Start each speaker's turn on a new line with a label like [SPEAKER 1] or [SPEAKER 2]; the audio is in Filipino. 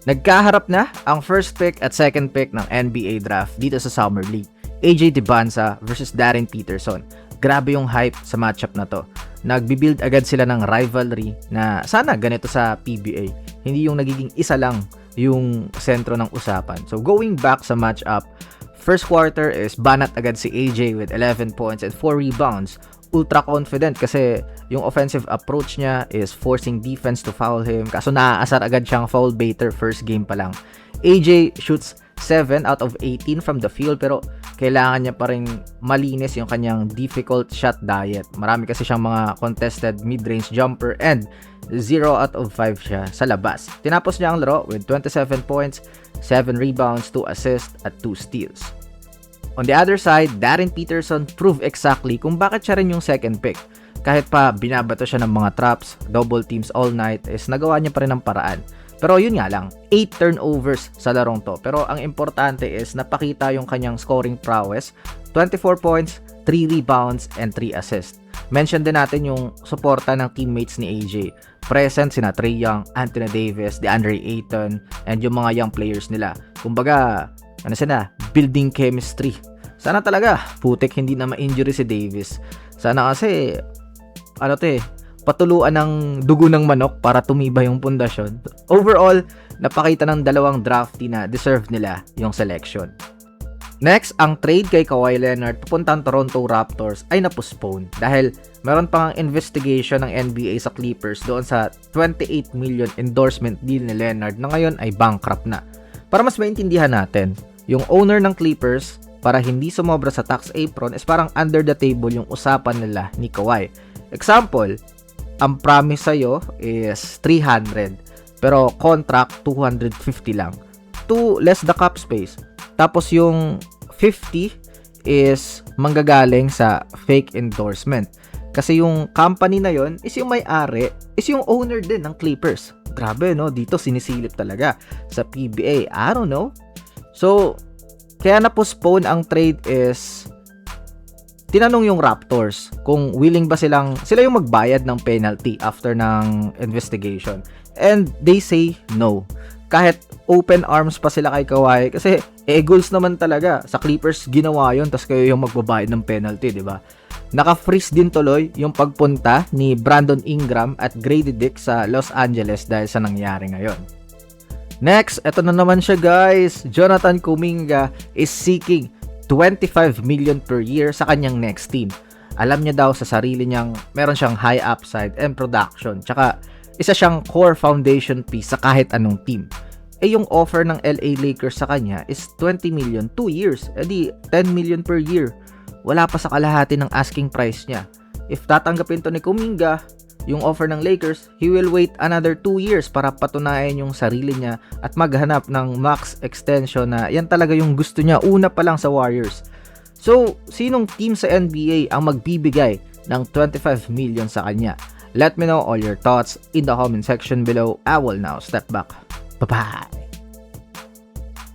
[SPEAKER 1] Nagkaharap na ang first pick at second pick ng NBA draft dito sa Summer League. AJ Dybantsa versus Darren Peterson. Grabe yung hype sa matchup na to. Nagbi-build agad sila ng rivalry na sana ganito sa PBA. Hindi yung nagiging isa lang yung sentro ng usapan. So going back sa matchup, first quarter is banat agad si AJ with 11 points and 4 rebounds. Ultra confident kasi yung offensive approach niya is forcing defense to foul him. Kaso naaasar agad siyang foul baiter first game pa lang. AJ shoots 7 out of 18 from the field pero kailangan niya pa rin malinis yung kanyang difficult shot diet. Marami kasi siyang mga contested mid-range jumper and 0 out of 5 siya sa labas. Tinapos niya ang laro with 27 points, 7 rebounds, 2 assists at 2 steals. On the other side, Darren Peterson proved exactly kung bakit siya rin yung second pick. Kahit pa binabato siya ng mga traps, double teams all night, is nagawa niya pa rin ng paraan. Pero yun nga lang, 8 turnovers sa larong to. Pero ang importante is napakita yung kanyang scoring prowess, 24 points, 3 rebounds, and 3 assists. Mention din natin yung suporta ng teammates ni AJ. Present sina Trae Young, Anthony Davis, DeAndre Ayton, and yung mga young players nila. Kumbaga, building chemistry. Sana talaga, putik hindi na ma-injury si Davis. Sana kasi, patuluan ng dugo ng manok para tumibay yung pundasyon. Overall, napakita ng dalawang draftee na deserve nila yung selection. Next, ang trade kay Kawhi Leonard papuntang Toronto Raptors ay na-postpone dahil meron pang investigation ng NBA sa Clippers doon sa 28 million endorsement deal ni Leonard na ngayon ay bankrupt na. Para mas maintindihan natin, yung owner ng Clippers, para hindi sumobra sa tax apron, is parang under the table yung usapan nila ni Kawhi. Example, ang promise sa'yo is 300, pero contract 250 lang. To less the cap space. Tapos yung 50 is manggagaling sa fake endorsement. Kasi yung company na yon is yung may-ari, is yung owner din ng Clippers. Grabe, no? Dito sinisilip talaga sa PBA. I don't know. So, kaya na-postpone ang trade is tinanong yung Raptors kung willing ba sila yung magbayad ng penalty after ng investigation. And they say no. Kahit open arms pa sila kay Kawhi kasi goals naman talaga. Sa Clippers ginawa yun, tas kayo yung magbabayad ng penalty, di ba? Naka-freeze din tuloy yung pagpunta ni Brandon Ingram at Grady Dick sa Los Angeles dahil sa nangyari ngayon. Next, eto na naman siya guys. Jonathan Kuminga is seeking 25 million per year sa kanyang next team. Alam niya daw sa sarili niyang meron siyang high upside and production. Tsaka isa siyang core foundation piece sa kahit anong team. Yung offer ng LA Lakers sa kanya is 20 million 2 years. Di 10 million per year. Wala pa sa kalahati ng asking price niya. If tatanggapin to ni Kuminga, yung offer ng Lakers, he will wait another 2 years para patunayan yung sarili niya at maghanap ng max extension na yan talaga yung gusto niya una pa lang sa Warriors. So, sinong team sa NBA ang magbibigay ng 25 million sa kanya? Let me know all your thoughts in the comment section below. I will now step back. Bye-bye!